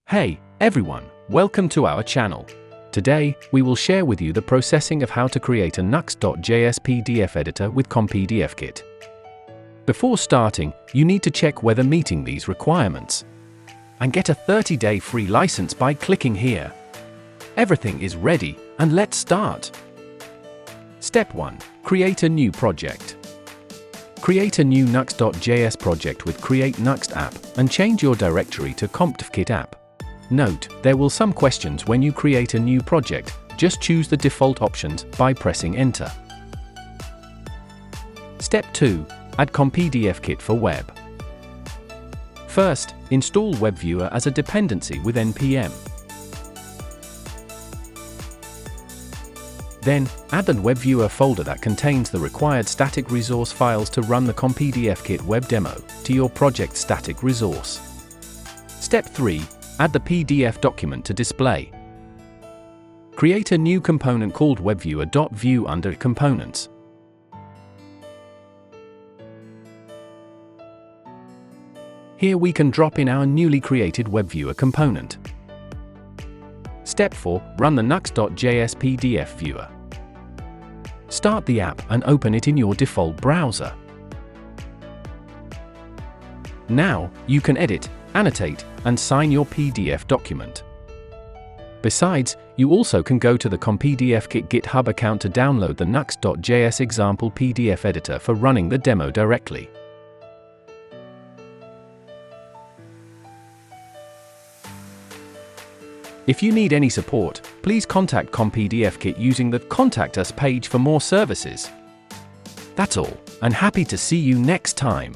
Hey, everyone, welcome to our channel. Today, we will share with you the processing of how to create a Nuxt.js PDF editor with ComPDFKit. Before starting, you need to check whether meeting these requirements. And get a 30-day free license by clicking here. Everything is ready, and let's start. Step 1. Create a new project. Create a new Nuxt.js project with Create Nuxt app, and change your directory to ComPDFKit app. Note, there will some questions when you create a new project. Just choose the default options by pressing Enter. Step 2. Add ComPDFKit for web. First, install WebViewer as a dependency with npm. Then, add the WebViewer folder that contains the required static resource files to run the ComPDFKit web demo to your project static resource. Step 3. Add the PDF document to display. Create a new component called WebViewer.view under Components. Here we can drop in our newly created WebViewer component. Step 4. Run the Nuxt.js PDF viewer. Start the app and open it in your default browser. Now, you can edit, annotate, and sign your PDF document. Besides, you also can go to the ComPDFKit GitHub account to download the Nuxt.js example PDF editor for running the demo directly. If you need any support, please contact ComPDFKit using the Contact Us page for more services. That's all, and happy to see you next time.